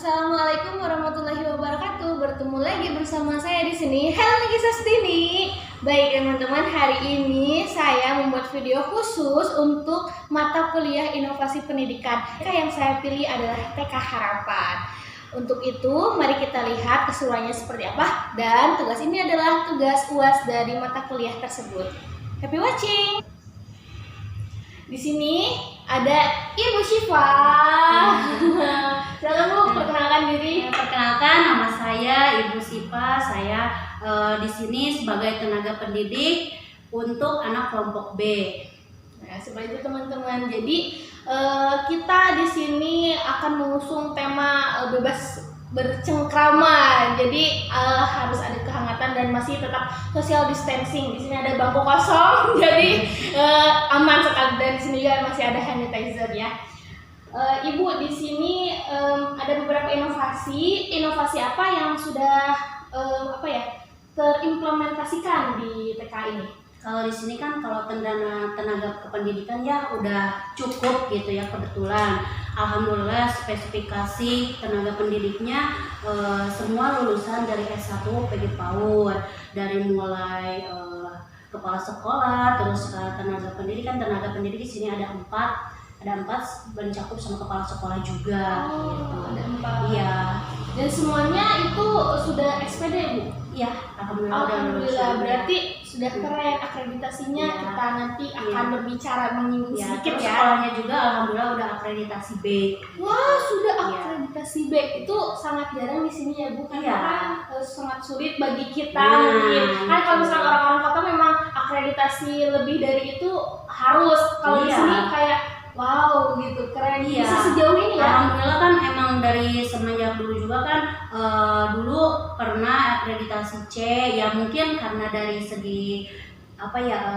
Assalamualaikum warahmatullahi wabarakatuh. Bertemu lagi bersama saya di sini, Helmi Sastini. Baik teman-teman, hari ini saya membuat video khusus untuk mata kuliah inovasi pendidikan. Yang saya pilih adalah TK Harapan. Untuk itu, mari kita lihat keseruannya seperti apa. Dan tugas ini adalah tugas UAS dari mata kuliah tersebut. Happy watching. Di sini ada Ibu Syifa. Silakan Bu, perkenalkan diri. Perkenalkan, nama saya Ibu Syifa. Saya di sini sebagai tenaga pendidik untuk anak kelompok B. Nah, seperti itu teman-teman. Jadi kita di sini akan mengusung tema bebas bercengkrama. Jadi harus ada kehangatan dan masih tetap social distancing. Di sini ada bangku kosong, jadi aman sekali. Dan di sini juga masih ada hand sanitizer ya. Ibu, di sini ada beberapa inovasi. Inovasi apa yang sudah terimplementasikan di TK ini? Kalau di sini kan kalau tenaga kependidikan ya udah cukup gitu ya, kebetulan. Alhamdulillah spesifikasi tenaga pendidiknya semua lulusan dari S1 PG PAUD, dari mulai kepala sekolah, terus tenaga pendidik di sini ada empat mencakup sama kepala sekolah juga. Gitu. Ada 4. Iya. Dan semuanya itu sudah SPD, Bu? Iya, alhamdulillah. Alhamdulillah, berarti sudah keren akreditasinya. Ya. Kita nanti akan berbicara menyinggung sedikit terus ya. sekolahnya juga alhamdulillah udah akreditasi B. Wah, sudah Ya. akreditasi B. Itu sangat jarang di sini ya, Bu. Karena Iya. kan sangat sulit bagi kita. Nah, Mungkin. Kan kalau gitu. misalnya orang-orang kota memang akreditasi lebih dari itu harus. Kalau di Iya. sini kayak wow gitu, keren. Iya. Bisa sejauh ini ya. Alhamdulillah kan emang dari semenjak dulu juga kan dulu pernah akreditasi C, ya mungkin karena dari segi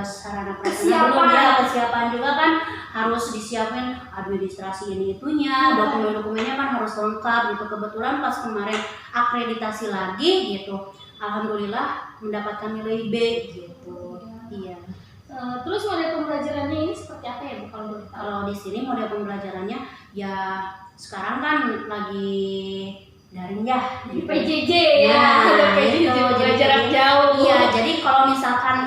sarana prasarana kesiapan juga kan harus disiapin administrasi ini itunya, dokumen-dokumennya kan harus lengkap gitu. Kebetulan pas kemarin akreditasi lagi gitu, alhamdulillah mendapatkan nilai B gitu. Iya. Terus model pembelajarannya ini seperti apa ya, Bu, kalau boleh tahu? Kalau di sini model pembelajarannya ya sekarang kan lagi daring ya, Di PJJ ya, Nah, ada PJJ itu, belajar jadi jarak jauh. Iya, jadi kalau misalkan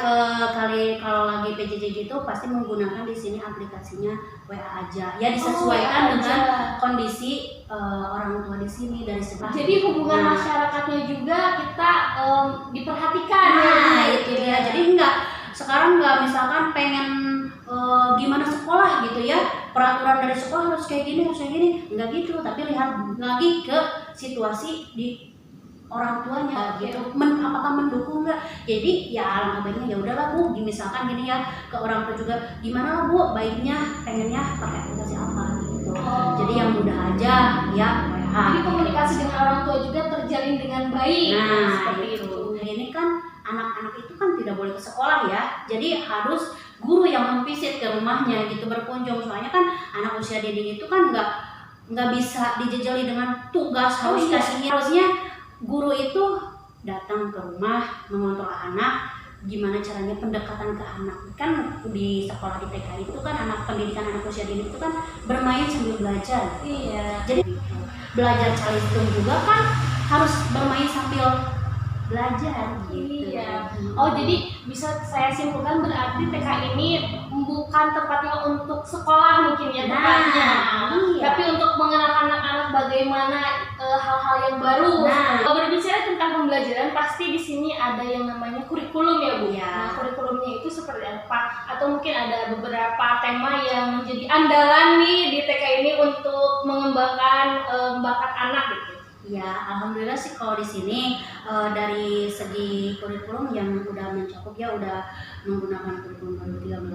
kalau lagi PJJ itu pasti menggunakan di sini aplikasinya WA aja. Ya disesuaikan WA dengan aja. kondisi orang tua di sini dari sebelah. Jadi hubungan masyarakatnya juga kita diperhatikan. Nah, ya. itu dia. Jadi sekarang misalkan pengen gimana sekolah gitu ya, peraturan dari sekolah harus kayak gini, enggak gitu, tapi lihat lagi ke situasi di orang tuanya gitu, apakah mendukung enggak. Jadi ya alangkah baiknya ya udahlah Bu, misalkan gini ya, ke orang tua juga gimana lah Bu, baiknya pengennya pakai aplikasi apa gitu. Jadi yang mudah aja ya WA. Jadi komunikasi dengan orang tua juga terjalin dengan baik. Nah, seperti itu. itu. Ini kan anak-anak itu kan tidak boleh ke sekolah ya. Jadi harus guru yang memvisit ke rumahnya gitu, berkunjung. Soalnya kan anak usia dini itu kan nggak bisa dijejali dengan tugas harus kasihnya. Harusnya guru itu datang ke rumah, mengontrol anak, gimana caranya pendekatan ke anak. Kan di sekolah di TK itu kan pendidikan anak usia dini itu kan bermain sambil belajar. Iya. Jadi belajar calistung juga kan harus bermain sambil belajar gitu. Iya. Oh, jadi bisa saya simpulkan berarti TK ini bukan tempatnya untuk sekolah mungkin ya tempatnya. Iya. Tapi untuk mengenalkan anak-anak bagaimana hal-hal yang baru. Kalau berbicara tentang pembelajaran pasti di sini ada yang namanya kurikulum ya, Bu. Iya. Nah, kurikulumnya itu seperti apa? Atau mungkin ada beberapa tema yang menjadi andalan nih di TK ini untuk mengembangkan bakat anak gitu. Ya, alhamdulillah sih kalau di sini dari segi kurikulum yang udah mencakup ya udah menggunakan kurikulum 2013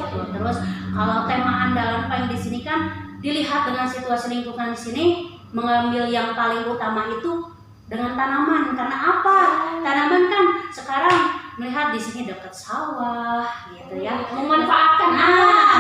gitu. Terus kalau tema andalan paling di sini kan dilihat dengan situasi lingkungan di sini, mengambil yang paling utama itu dengan tanaman. Karena apa? Tanaman kan sekarang melihat di sini dekat sawah gitu ya. Memanfaatkan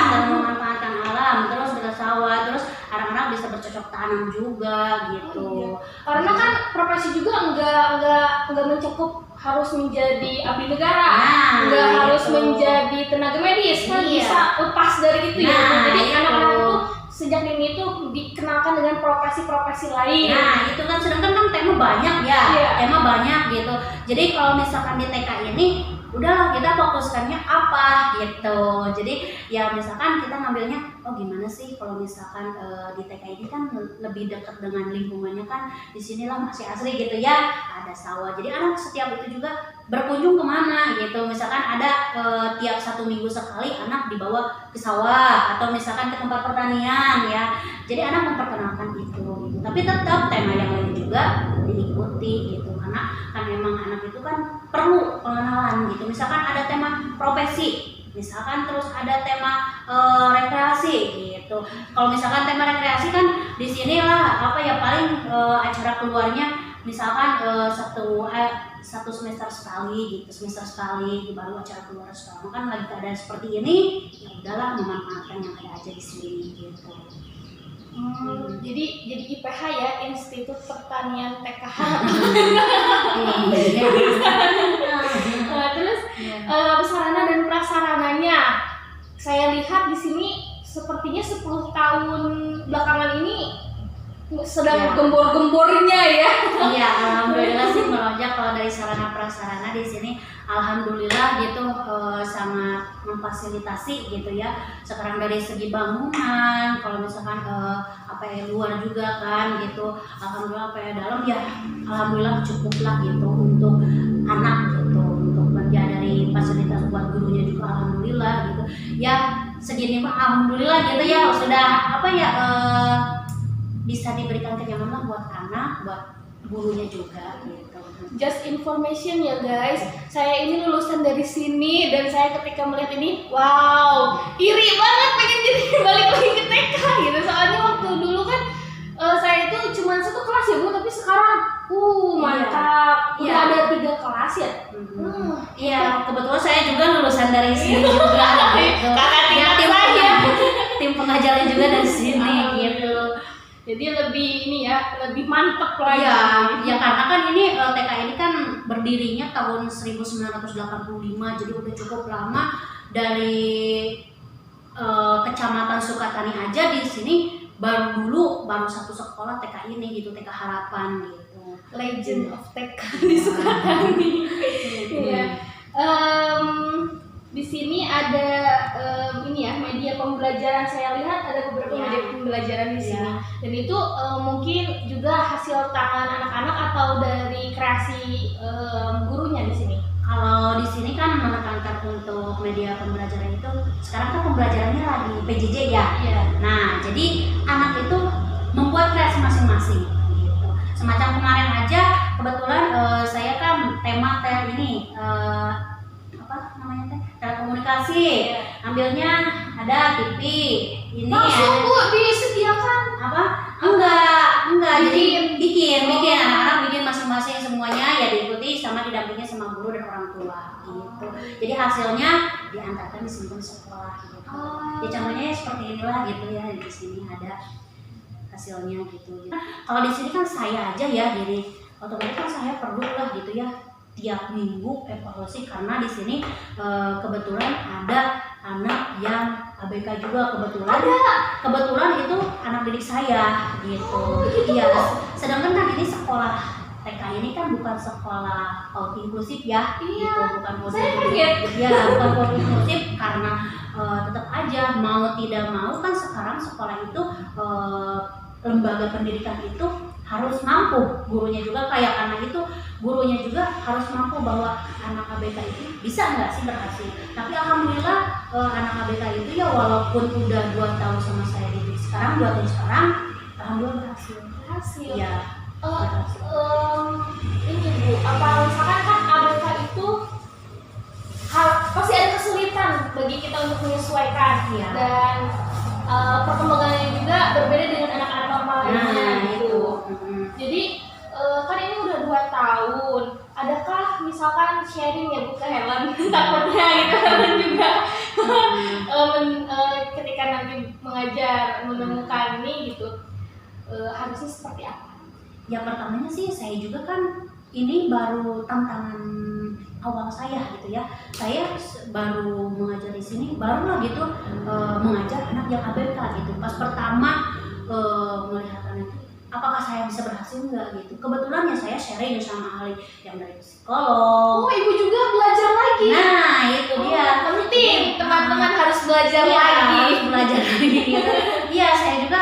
dan memanfaatkan alam, terus dekat sawah, terus anak-anak bisa bercocok tanam juga gitu. Karena kan profesi juga enggak mencakup harus menjadi abdi negara, enggak harus menjadi tenaga medis, kan bisa lepas dari itu ya. Jadi anak-anak itu sejak dini itu dikenalkan dengan profesi-profesi lain. Nah itu kan, sedangkan kan tema banyak ya, tema banyak gitu. Jadi kalau misalkan di TK ini udahlah kita fokuskannya apa gitu. Jadi ya misalkan kita ngambilnya, oh gimana sih kalau misalkan di TK ini kan lebih dekat dengan lingkungannya kan, disinilah masih asli gitu ya, ada sawah. Jadi anak setiap itu juga berkunjung kemana gitu. Misalkan ada tiap 1 minggu sekali anak dibawa ke sawah atau misalkan ke tempat pertanian ya. Jadi anak memperkenalkan itu gitu. Tapi tetap tema yang lain juga diikuti gitu, karena kan memang anak itu kan perlu pengenalan gitu. Misalkan ada tema profesi, misalkan terus ada tema rekreasi gitu. Kalau misalkan tema rekreasi kan di sinilah apa ya, paling acara keluarnya misalkan satu semester sekali gitu, semester sekali baru acara keluar. Sekarang kan lagi keadaan seperti ini, ya udahlah memanfaatkan yang ada aja di sini gitu. Jadi IPH ya, Institut Pertanian TKH. Terus sarana dan prasarananya, saya lihat di sini sepertinya 10 tahun belakangan ini sedang gembor-gembornya ya. Iya, alhamdulillah sih melonjak kalau dari sarana prasarana di sini. Alhamdulillah gitu, sangat memfasilitasi gitu ya. Sekarang dari segi bangunan, kalau misalkan luar juga kan gitu, alhamdulillah dalam ya, alhamdulillah cukup lah gitu untuk anak gitu, untuk kerja dari fasilitas buat gurunya juga alhamdulillah gitu. Ya segini mah alhamdulillah gitu ya, sudah bisa diberikan kenyamanan buat anak, buat gurunya juga gitu. Just information ya guys, saya ini lulusan dari sini dan saya ketika melihat ini, wow, iri banget pengen jadi balik lagi ke TK gitu. Soalnya waktu dulu kan saya itu cuma 1 kelas ya Bu, tapi sekarang mantap, udah ada 3 kelas ya. Iya, kebetulan saya juga lulusan dari sini juga gitu. Tim pengajarnya juga dari sini gitu. Jadi lebih mantep lagi. Ya karena kan ini TK ini kan berdirinya tahun 1985, jadi udah cukup lama. Dari Kecamatan Sukatani aja di sini baru 1 sekolah TK ini gitu, TK Harapan gitu. Legend of TK di Sukatani. Iya. Di sini ada media pembelajaran. Saya lihat ada beberapa media pembelajaran di sini. Dan itu mungkin juga hasil tangan anak-anak atau dari kreasi gurunya di sini. Kalau di sini kan menekankan untuk media pembelajaran itu, sekarang kan pembelajarannya lagi PJJ ya. Nah, jadi anak itu membuat kreasi masing-masing gitu. Semacam kemarin aja kebetulan saya kan tema ini telekomunikasi, ambilnya ada TV ini. Langsung Bu disediakan apa? Enggak, jadi bikin anak-anak bikin masing-masing semuanya ya, diikuti sama didampingi sama guru dan orang tua gitu. Jadi hasilnya diantarkan disimpan di sekolah gitu. Ya contohnya seperti inilah gitu ya, di sini ada hasilnya gitu. Kalau di sini kan saya aja ya, jadi otomatis kan saya perlu lah gitu ya tiap minggu evaluasi, karena di sini kebetulan ada anak yang ABK juga, kebetulan itu anak didik saya gitu. Iya, sedangkan kan ini sekolah TK ini kan bukan sekolah inklusif ya, gitu, bukan inklusif. Ya, bukan inklusif karena tetap aja mau tidak mau kan sekarang sekolah itu lembaga pendidikan itu harus mampu, gurunya juga kayak anak itu, gurunya juga harus mampu bahwa anak ABK itu bisa nggak sih berhasil. Tapi alhamdulillah anak ABK itu ya walaupun udah 2 tahun sama saya didik sekarang, 2 tahun sekarang, alhamdulillah berhasil. Ya. Ini Bu, apa misalkan kan ABK itu pasti ada kesulitan bagi kita untuk menyesuaikan dan perkembangannya juga berbeda dengan anak-anak normal lainnya gitu. Jadi kan ini udah 2 tahun. Adakah misalkan sharing ya Bu ke Helen takutnya gitu Helen juga ketika nanti mengajar menemukan ini gitu harusnya seperti apa? Ya pertamanya sih saya juga kan ini baru tantangan awal saya gitu ya. Saya baru mengajar di sini, barulah gitu mengajar anak yang ABK gitu. Pas pertama melihat anak itu, apakah saya bisa berhasil enggak gitu. Kebetulan ya saya sharing sama ahli yang dari psikolog. Oh, ibu juga belajar lagi. Nah, itu dia. Penting, teman-teman harus belajar Iya, lagi. harus belajar lagi gitu. Iya, saya juga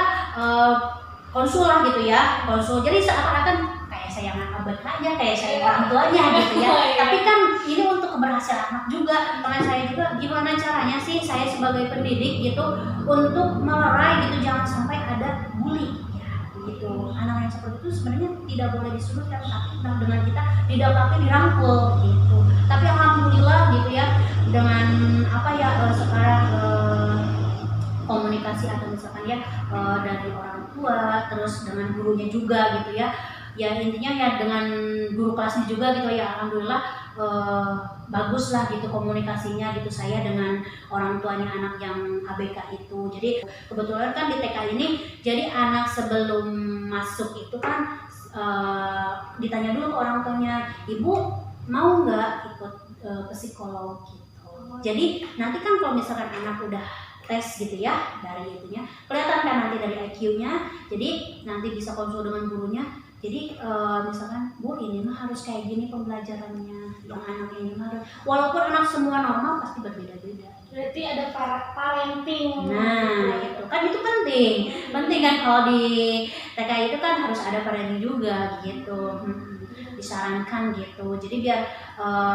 konsul lah gitu ya. Konsul. Jadi seakan-akan kayak saya yang ABK aja, kayak saya orang tuanya gitu ya. Tapi kan ini untuk keberhasilan anak juga. Karena saya juga gimana caranya sih saya sebagai pendidik gitu untuk melerai gitu, jangan sampai ada bully gitu. Anak yang seperti itu sebenarnya tidak boleh disudutkan, tapi dengan kita didapati dirangkul gitu. Tapi alhamdulillah gitu ya, dengan apa ya sekarang komunikasi atau misalkan ya dari orang tua, terus dengan gurunya juga gitu ya. Ya intinya ya dengan guru kelasnya juga gitu ya, alhamdulillah bagus lah gitu komunikasinya gitu saya dengan orang tuanya anak yang ABK itu. Jadi kebetulan kan di TK ini, jadi anak sebelum masuk itu kan ditanya dulu ke orang tuanya, ibu mau nggak ikut ke psikolog gitu. Jadi nanti kan kalau misalkan anak udah tes gitu ya dari itunya, kelihatan kan nanti dari IQ-nya, jadi nanti bisa konsul dengan gurunya. Jadi misalkan bu ini mah harus kayak gini pembelajarannya, yang anak ini mah harus, walaupun anak semua normal pasti berbeda-beda. Berarti ada parenting. Nah itu kan penting kan kalau di TK itu kan harus ada parenting juga gitu. Disarankan gitu. Jadi biar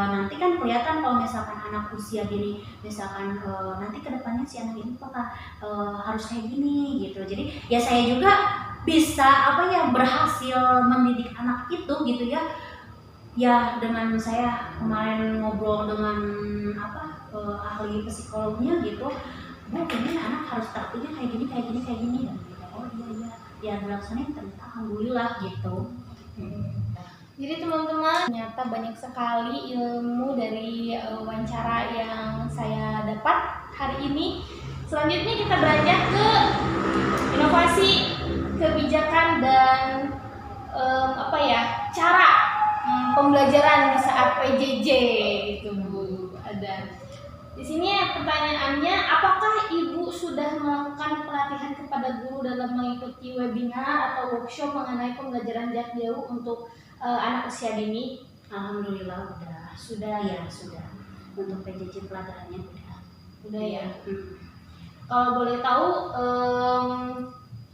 nanti kan kelihatan kalau misalkan anak usia dini, misalkan nanti kedepannya si anak ini apakah harus kayak gini gitu. Jadi ya saya juga bisa berhasil mendidik anak itu gitu ya. Ya dengan saya kemarin ngobrol dengan ahli psikolognya gitu, bu ini anak harus terapinya kayak gini dan gitu. Oh iya ya dilaksanain, ternyata alhamdulillah gitu. Jadi teman-teman, ternyata banyak sekali ilmu dari wawancara yang saya dapat hari ini. Selanjutnya kita beranjak ke inovasi, kebijakan dan cara pembelajaran di saat PJJ gitu Bu. Ada di sini pertanyaannya, apakah Ibu sudah melakukan pelatihan kepada guru dalam mengikuti webinar atau workshop mengenai pembelajaran jarak jauh untuk anak usia dini? Alhamdulillah sudah. Untuk PJJ pelajarannya udah ya. Kalau boleh tahu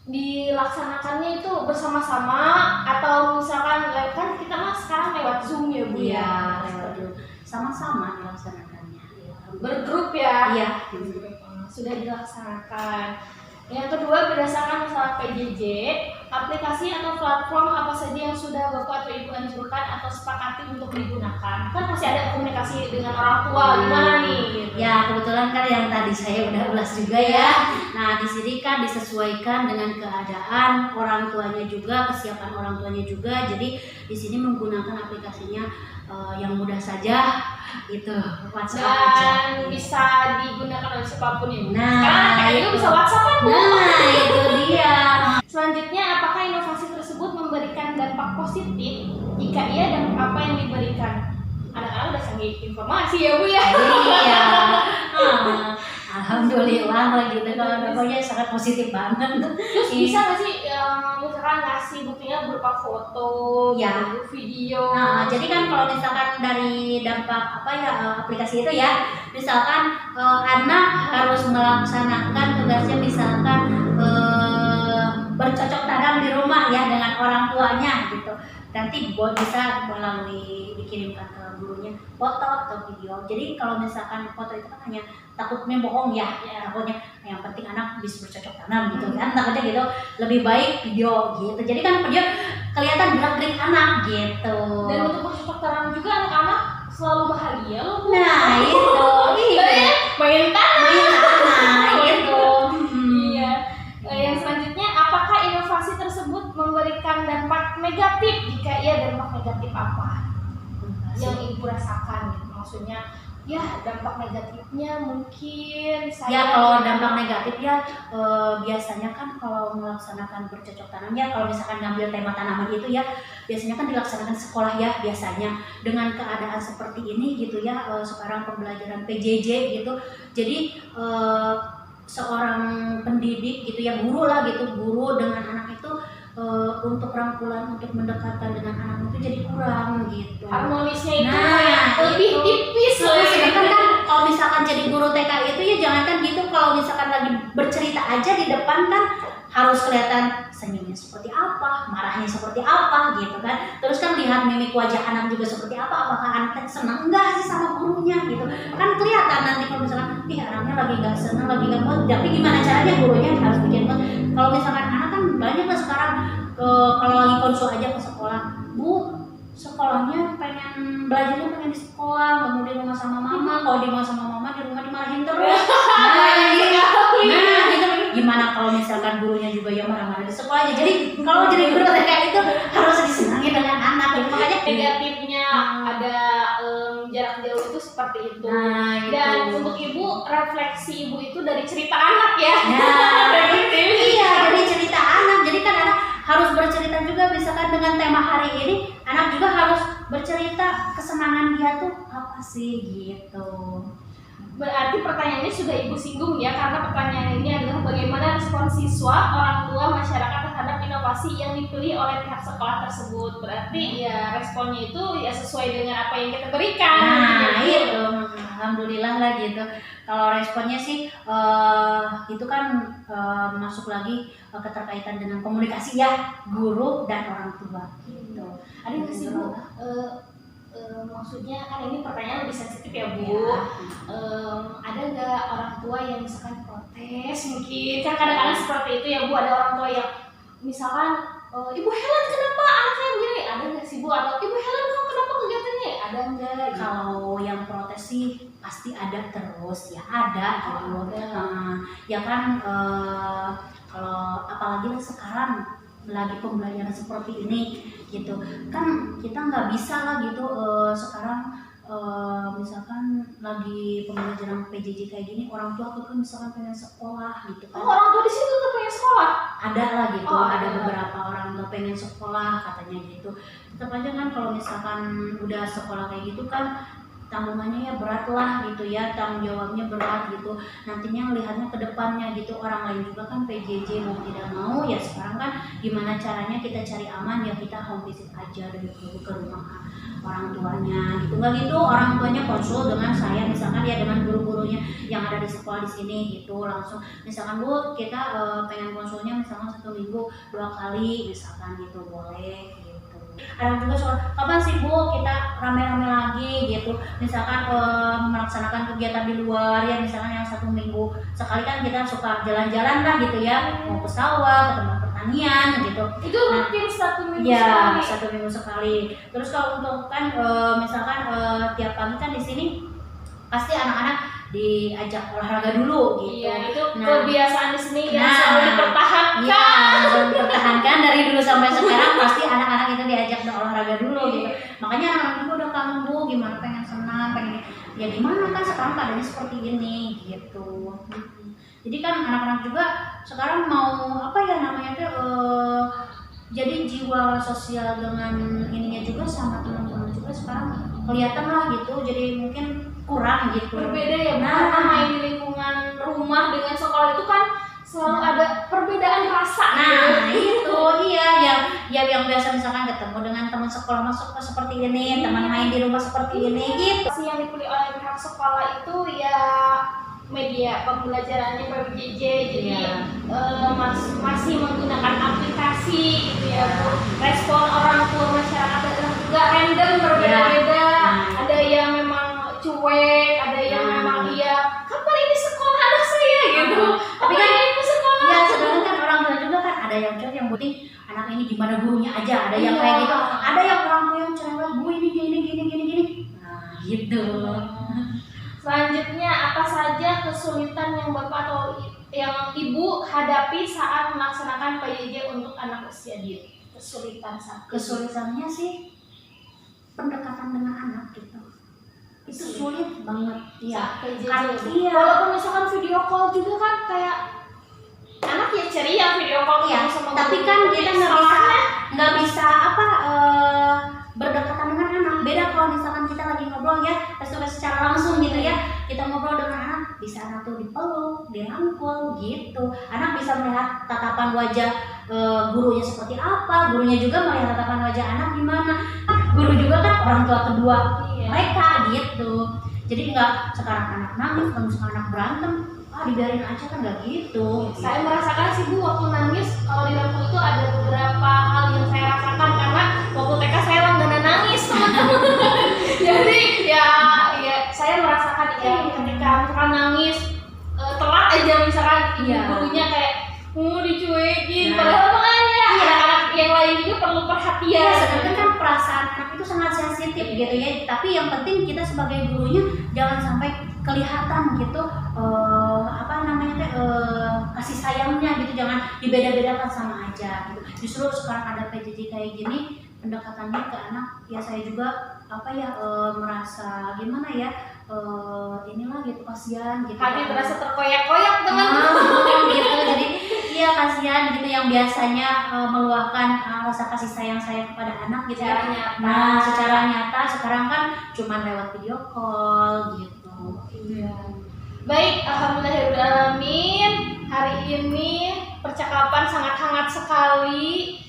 dilaksanakannya itu bersama-sama atau misalkan kan kita mah sekarang lewat Zoom ya Bu ya? Lewat Zoom, sama-sama dilaksanakannya. Bergrup ya? Iya. Sudah dilaksanakan. Yang kedua, berdasarkan masalah PJJ, aplikasi atau platform apa saja yang sudah Bapak atau Ibu anjurkan atau sepakati untuk digunakan? Kan masih ada komunikasi dengan orang tua, gimana nih? Ya kebetulan kan yang tadi saya udah ulas juga ya. Nah di sini kan disesuaikan dengan keadaan orang tuanya juga, kesiapan orang tuanya juga. Jadi di sini menggunakan aplikasinya yang mudah saja gitu, WhatsApp aja. Dan bisa digunakan oleh siapapun ya Bu. Nah, itu bisa WhatsApp kan Bu? Nah itu dia. Selanjutnya, apakah inovasi tersebut memberikan dampak positif? Jika iya, dampak apa yang diberikan? Anak-anak udah canggih informasi ya Bu ya? Iya. Alhamdulillah lah gitu, kalau pokoknya sangat positif banget. Terus bisa nggak sih misalkan ngasih buktinya berupa foto, ya, video? Nah, jadi kan kalau misalkan dari dampak aplikasi itu ya, misalkan anak harus melaksanakan tugasnya misalkan bercocok tanam di rumah ya dengan orang tuanya gitu. Nanti bisa melalui dikirimkan ke gurunya foto atau video. Jadi kalau misalkan foto itu kan hanya takutnya bohong ya, takutnya yang penting anak bisa bercocok tanam gitu kan, takutnya gitu. Lebih baik video gitu. Jadi kan video kelihatan gerak-gerik anak gitu. Dan untuk bercocok tanam juga anak-anak selalu bahagia loh Bu. Nah itu, main tanah gitu. Iya. Yang selanjutnya, apakah inovasi tersebut memberikan dampak negatif? Jika iya, dampak negatif apa yang Ibu rasakan gitu? Maksudnya ya dampak negatifnya mungkin Ya kalau dampak negatif ya biasanya kan kalau melaksanakan bercocok tanam ya, kalau misalkan ngambil tema tanaman itu ya biasanya kan dilaksanakan sekolah ya biasanya dengan keadaan seperti ini gitu ya, sekarang pembelajaran PJJ gitu, jadi seorang pendidik gitu ya, guru lah gitu, guru dengan anak itu untuk rangkulan untuk mendekatkan dengan anak itu jadi kurang gitu. Harmonisnya itu Nah, lebih itu. tipis loh. Sedangkan kan kalau misalkan jadi guru TK itu ya jangankan gitu, kalau misalkan lagi bercerita aja di depan kan harus kelihatan senyumnya seperti apa, marahnya seperti apa gitu kan. Terus kan lihat mimik wajah anak juga seperti apa, apakah anaknya senang enggak sih sama gurunya gitu. Kan kelihatan nanti kalau misalkan anaknya lagi enggak senang, lagi enggak mood, tapi gimana caranya gurunya harus bikin mood. Kalau misalkan anak kan banyak lah sekarang kalau lagi konsul aja ke sekolah, Bu, sekolahnya belajarnya pengen di sekolah, nggak mau di rumah sama mama. Kalau di rumah sama mama, di rumah dimarahin terus. Nah, gitu. Gimana kalau misalkan gurunya juga yang marah-marah di sekolah aja. Jadi kalau jadi guru kayak itu harus disenangi dengan anak. Gitu. Makanya Negatifnya ada jarak jauh itu seperti itu. Nah, Dan itu. untuk ibu, refleksi ibu itu dari cerita anak ya. Iya, dari cerita anak. Jadi kan anak harus bercerita juga, misalkan dengan tema hari ini, anak juga harus bercerita kesenangan dia tuh apa sih gitu. Berarti pertanyaannya sudah ibu singgung ya, karena pertanyaan ini adalah bagaimana respon siswa, orang tua, masyarakat terhadap inovasi yang dipilih oleh pihak sekolah tersebut. Berarti ya responnya itu ya sesuai dengan apa yang kita berikan. Nah itu, alhamdulillah lah gitu. Kalau responnya sih itu kan masuk lagi keterkaitan dengan komunikasi ya, guru dan orang tua gitu. Ada nggak sih Bu? Maksudnya kan ini pertanyaan lebih sensitif ya Bu. Ada nggak orang tua yang misalkan protes mungkin? Kan kadang-kadang seperti itu ya Bu. Ada orang tua yang misalkan Ibu Helen kenapa anak saya begini? Ada nggak sih Bu? Atau Ibu Helen kamu kenapa kegiatannya? Ada nggak? Kalau yang protes sih pasti ada terus ya, ada gitu. Ya kan kalau apalagi sekarang lagi pembelajaran seperti ini gitu kan, kita nggak bisa lah gitu sekarang misalkan lagi pembelajaran PJJ kayak gini, orang tua tuh kan misalkan pengen sekolah gitu kan. Orang tua di situ tuh pengen sekolah? Ada lah gitu, Oh, ada ada. beberapa orang tua pengen sekolah katanya gitu. Tetap aja kan kalau misalkan udah sekolah kayak gitu kan tanggungannya ya berat lah gitu ya, tanggung jawabnya berat gitu, nantinya melihatnya ke depannya gitu. Orang lain juga kan PJJ mau tidak mau ya sekarang kan gimana caranya kita cari aman ya, kita home visit aja dari ke rumah orang tuanya gitu. Nggak gitu orang tuanya konsul dengan saya misalkan ya, dengan guru-gurunya yang ada di sekolah di sini gitu, langsung misalkan Bu kita pengen konsulnya misalkan 1 minggu 2 kali misalkan gitu, boleh gitu. Ada juga soal kapan sih Bu kita rame-rame lagi gitu, misalkan melaksanakan kegiatan di luar ya, misalkan yang 1 minggu sekali kan kita suka jalan-jalan lah gitu ya, mau ke sawah, ke tempat pertanian gitu. Itu mungkin 1 minggu Ya, sekali. 1 minggu sekali. Terus kalau untuk kan misalkan tiap pagi kan di sini pasti anak-anak diajak olahraga dulu gitu. Iya, itu Nah, kebiasaan di sini yang nah, selalu dipertahankan. Iya, selalu dipertahankan dari dulu sampai sekarang, pasti anak-anak itu diajak olahraga dulu gitu. Makanya anak-anak juga udah kangen Bu, gimana pengen senang, pengen ya gimana kan sekarang keadaannya seperti ini gitu. Jadi kan anak-anak juga sekarang mau apa ya namanya tuh jadi jiwa sosial dengan ininya juga sama teman-teman juga sekarang kelihatan lah gitu, jadi mungkin kurang gitu. Berbeda ya, Nah, karena main di lingkungan rumah dengan sekolah itu kan selalu ada perbedaan rasa. Nah itu iya yang biasa misalkan ketemu dengan teman sekolah masuk ke seperti ini, teman main di rumah seperti ini gitu. Yang dipilih oleh pihak sekolah itu ya media pembelajarannya PJJ, jadi masih menggunakan aplikasi gitu ya Bu. Respon orang tua masyarakat adalah juga random, berbeda-beda. Ada yang memang cuek, ada yang memang iya kapan ini sekolah anak saya gitu. Tapi kan ini sekolah. ya sedangkan kan orang tua juga kan ada yang cuek, yang penting anak ini gimana gurunya aja, ada yang kayak gitu, ada yang orang tua yang cerewet, Bu ini gini. Nah gitu. Selanjutnya, apa saja kesulitan yang Bapak atau yang Ibu hadapi saat melaksanakan PJJ untuk anak usia dini? Kesulitannya Kesulitannya sih pendekatan dengan anak gitu. itu sulit banget ya. Iya. Walaupun misalkan video call juga kan kayak anak ya ceria video call Iya, sama tapi guru. kan kita nggak bisa apa berdekatan dengan anak. Beda kalau misalkan kita lagi ngobrol ya, face to face secara langsung gitu ya. Kita ngobrol dengan anak, bisa anak tuh dipeluk, dirangkul gitu. Anak bisa melihat tatapan wajah gurunya seperti apa, gurunya juga melihat tatapan wajah anak gimana. Guru juga kan orang tua kedua mereka gitu. Jadi nggak sekarang anak nangis, kalau misalkan anak berantem, dibiarin aja kan nggak gitu. Saya merasakan sih Bu waktu nangis kalau di dapur itu ada beberapa hal yang saya rasakan karena waktu TK saya langganan nangis teman-teman. Jadi ya saya merasakan ya ketika misalkan nangis telat aja misalkan gurunya kayak dicuekin, padahal makanya anak-anak yang lain juga perlu perhatian. Sebenarnya kan perasaan anak itu sangat sensitif gitu ya. Tapi yang penting kita sebagai gurunya jangan sampai kelihatan gitu kasih sayangnya gitu, jangan dibeda-bedakan sama aja gitu. Justru sekarang ada PJJ kayak gini, pendekatannya ke anak ya saya juga merasa gimana ya, inilah gitu, kasihan gitu. Hati terasa terkoyak-koyak teman-teman gitu. Jadi iya kasihan gitu yang biasanya meluahkan rasa kasih sayang saya kepada anak gitu secara ya. nyata. Nah, secara nyata sekarang kan cuma lewat video call gitu. Iya. Baik, alhamdulillahirrahmanirrahim. Hari ini percakapan sangat hangat sekali.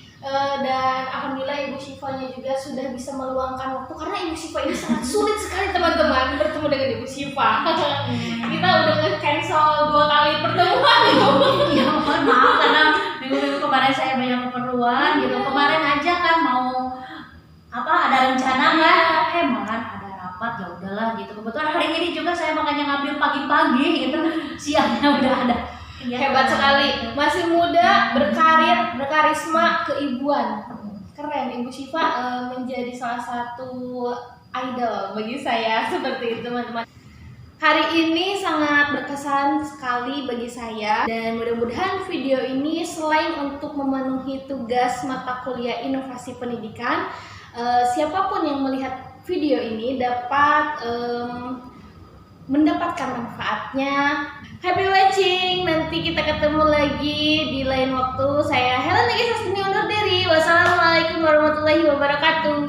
Dan alhamdulillah Ibu Syifanya juga sudah bisa meluangkan waktu karena Ibu Syifa ini sangat sulit sekali teman-teman bertemu dengan Ibu Syifa. Kita udah nge-cancel 2 kali pertemuan itu. Ya mohon maaf karena minggu-minggu kemarin saya banyak keperluan gitu. Kemarin aja kan mau ada rencana kan, malah ada rapat, ya udahlah gitu. Kebetulan hari ini juga saya makanya ngambil pagi-pagi gitu, siangnya udah ada. Hebat sekali, masih muda, berkarir, berkarisma, keibuan. Keren, Ibu Syifa menjadi salah satu idol bagi saya seperti itu teman-teman. Hari ini sangat berkesan sekali bagi saya dan mudah-mudahan video ini selain untuk memenuhi tugas mata kuliah inovasi pendidikan, siapapun yang melihat video ini dapat mendapatkan manfaatnya. Happy watching, nanti kita ketemu lagi di lain waktu. Saya Helen Nagisa undur diri. Wassalamualaikum warahmatullahi wabarakatuh.